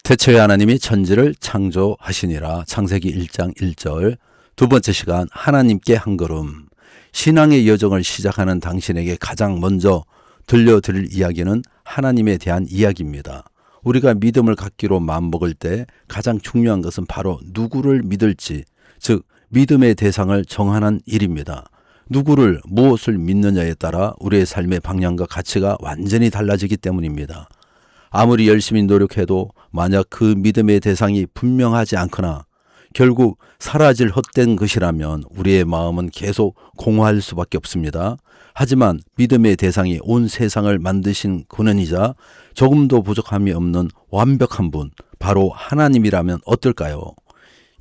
태초에 하나님이 천지를 창조하시니라. 창세기 1장 1절. 두 번째 시간, 하나님께 한 걸음. 신앙의 여정을 시작하는 당신에게 가장 먼저 들려드릴 이야기는 하나님에 대한 이야기입니다. 우리가 믿음을 갖기로 마음먹을 때 가장 중요한 것은 바로 누구를 믿을지, 즉 믿음의 대상을 정하는 일입니다. 누구를, 무엇을 믿느냐에 따라 우리의 삶의 방향과 가치가 완전히 달라지기 때문입니다. 아무리 열심히 노력해도 만약 그 믿음의 대상이 분명하지 않거나 결국 사라질 헛된 것이라면 우리의 마음은 계속 공허할 수밖에 없습니다. 하지만 믿음의 대상이 온 세상을 만드신 근원이자 조금도 부족함이 없는 완벽한 분, 바로 하나님이라면 어떨까요?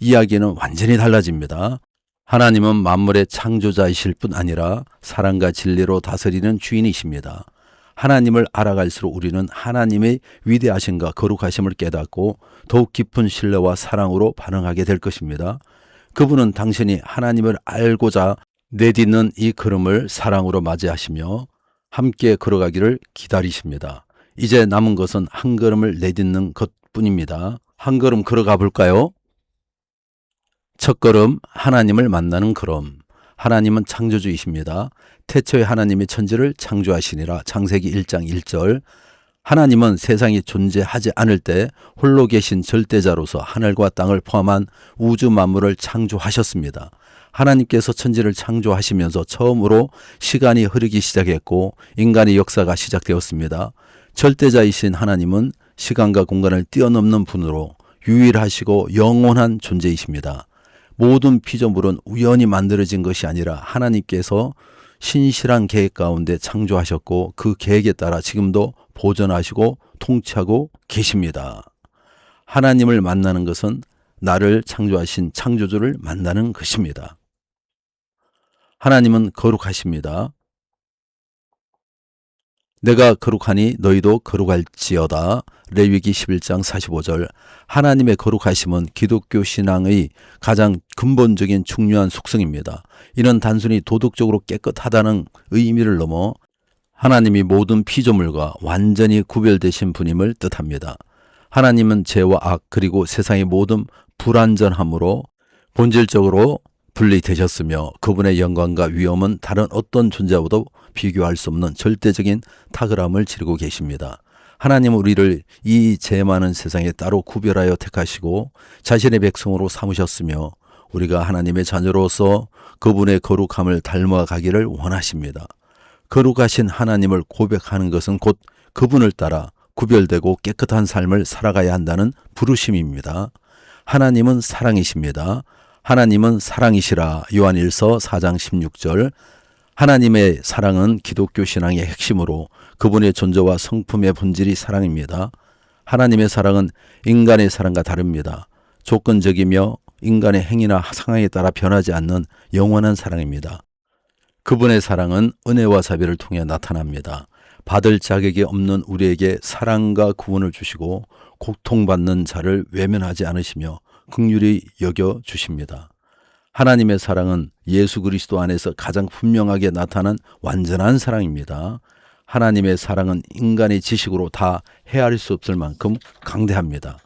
이야기는 완전히 달라집니다. 하나님은 만물의 창조자이실 뿐 아니라 사랑과 진리로 다스리는 주인이십니다. 하나님을 알아갈수록 우리는 하나님의 위대하심과 거룩하심을 깨닫고 더욱 깊은 신뢰와 사랑으로 반응하게 될 것입니다. 그분은 당신이 하나님을 알고자 내딛는 이 걸음을 사랑으로 맞이하시며 함께 걸어가기를 기다리십니다. 이제 남은 것은 한 걸음을 내딛는 것뿐입니다. 한 걸음 걸어가 볼까요? 첫 걸음, 하나님을 만나는 걸음. 하나님은 창조주이십니다. 태초에 하나님이 천지를 창조하시니라. 창세기 1장 1절. 하나님은 세상이 존재하지 않을 때 홀로 계신 절대자로서 하늘과 땅을 포함한 우주 만물을 창조하셨습니다. 하나님께서 천지를 창조하시면서 처음으로 시간이 흐르기 시작했고 인간의 역사가 시작되었습니다. 절대자이신 하나님은 시간과 공간을 뛰어넘는 분으로 유일하시고 영원한 존재이십니다. 모든 피조물은 우연히 만들어진 것이 아니라 하나님께서 신실한 계획 가운데 창조하셨고 그 계획에 따라 지금도 보존하시고 통치하고 계십니다. 하나님을 만나는 것은 나를 창조하신 창조주를 만나는 것입니다. 하나님은 거룩하십니다. 내가 거룩하니 너희도 거룩할지어다. 레위기 11장 45절. 하나님의 거룩하심은 기독교 신앙의 가장 근본적인 중요한 속성입니다. 이는 단순히 도덕적으로 깨끗하다는 의미를 넘어 하나님이 모든 피조물과 완전히 구별되신 분임을 뜻합니다. 하나님은 죄와 악 그리고 세상의 모든 불완전함으로 본질적으로 분리되셨으며 그분의 영광과 위엄은 다른 어떤 존재와도 비교할 수 없는 절대적인 탁월함을 지니고 계십니다. 하나님은 우리를 이 죄 많은 세상에 따로 구별하여 택하시고 자신의 백성으로 삼으셨으며 우리가 하나님의 자녀로서 그분의 거룩함을 닮아가기를 원하십니다. 거룩하신 하나님을 고백하는 것은 곧 그분을 따라 구별되고 깨끗한 삶을 살아가야 한다는 부르심입니다. 하나님은 사랑이십니다. 하나님은 사랑이시라. 요한일서 4장 16절. 하나님의 사랑은 기독교 신앙의 핵심으로 그분의 존재와 성품의 본질이 사랑입니다. 하나님의 사랑은 인간의 사랑과 다릅니다. 조건적이며 인간의 행위나 상황에 따라 변하지 않는 영원한 사랑입니다. 그분의 사랑은 은혜와 자비를 통해 나타납니다. 받을 자격이 없는 우리에게 사랑과 구원을 주시고 고통받는 자를 외면하지 않으시며 긍휼히 여겨 주십니다. 하나님의 사랑은 예수 그리스도 안에서 가장 분명하게 나타난 완전한 사랑입니다. 하나님의 사랑은 인간의 지식으로 다 헤아릴 수 없을 만큼 강대합니다.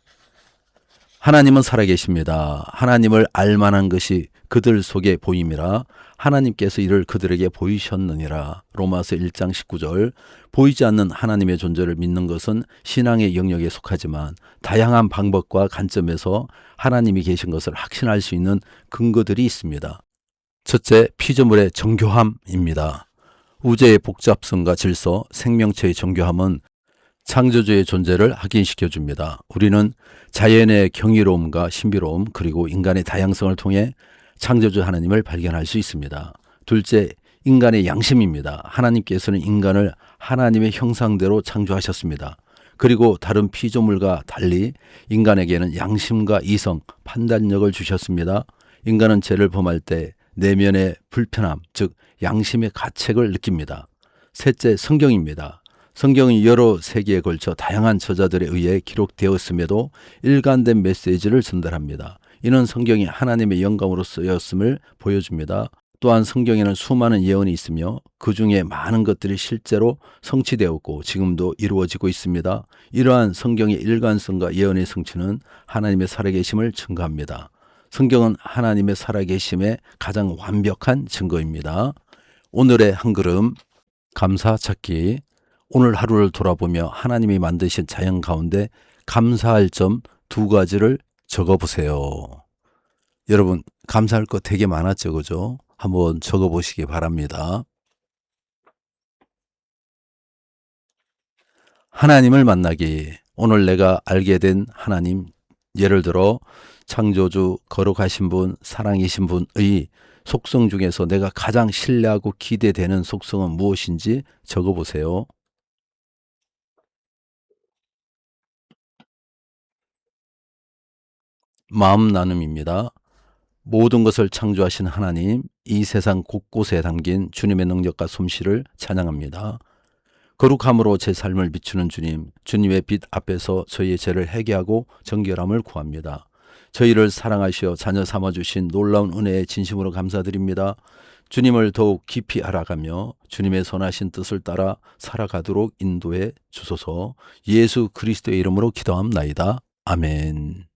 하나님은 살아계십니다. 하나님을 알만한 것이 그들 속에 보임이라. 하나님께서 이를 그들에게 보이셨느니라. 로마서 1장 19절. 보이지 않는 하나님의 존재를 믿는 것은 신앙의 영역에 속하지만 다양한 방법과 관점에서 하나님이 계신 것을 확신할 수 있는 근거들이 있습니다. 첫째, 피조물의 정교함입니다. 우주의 복잡성과 질서, 생명체의 정교함은 창조주의 존재를 확인시켜줍니다. 우리는 자연의 경이로움과 신비로움 그리고 인간의 다양성을 통해 창조주 하나님을 발견할 수 있습니다. 둘째, 인간의 양심입니다. 하나님께서는 인간을 하나님의 형상대로 창조하셨습니다. 그리고 다른 피조물과 달리 인간에게는 양심과 이성, 판단력을 주셨습니다. 인간은 죄를 범할 때 내면의 불편함, 즉 양심의 가책을 느낍니다. 셋째, 성경입니다. 성경은 여러 세기에 걸쳐 다양한 저자들에 의해 기록되었음에도 일관된 메시지를 전달합니다. 이는 성경이 하나님의 영감으로 쓰였음을 보여줍니다. 또한 성경에는 수많은 예언이 있으며 그 중에 많은 것들이 실제로 성취되었고 지금도 이루어지고 있습니다. 이러한 성경의 일관성과 예언의 성취는 하나님의 살아계심을 증거합니다. 성경은 하나님의 살아계심의 가장 완벽한 증거입니다. 오늘의 한 걸음 감사 찾기. 오늘 하루를 돌아보며 하나님이 만드신 자연 가운데 감사할 점 2가지를 적어보세요. 여러분 감사할 거 되게 많았죠, 그죠? 한번 적어보시기 바랍니다. 하나님을 만나기. 오늘 내가 알게 된 하나님, 예를 들어 창조주, 거룩하신 분, 사랑이신 분의 속성 중에서 내가 가장 신뢰하고 기대되는 속성은 무엇인지 적어보세요. 마음 나눔입니다. 모든 것을 창조하신 하나님, 이 세상 곳곳에 담긴 주님의 능력과 솜씨를 찬양합니다. 거룩함으로 제 삶을 비추는 주님, 주님의 빛 앞에서 저희의 죄를 회개하고 정결함을 구합니다. 저희를 사랑하시어 자녀 삼아주신 놀라운 은혜에 진심으로 감사드립니다. 주님을 더욱 깊이 알아가며 주님의 선하신 뜻을 따라 살아가도록 인도해 주소서. 예수 그리스도의 이름으로 기도합나이다. 아멘.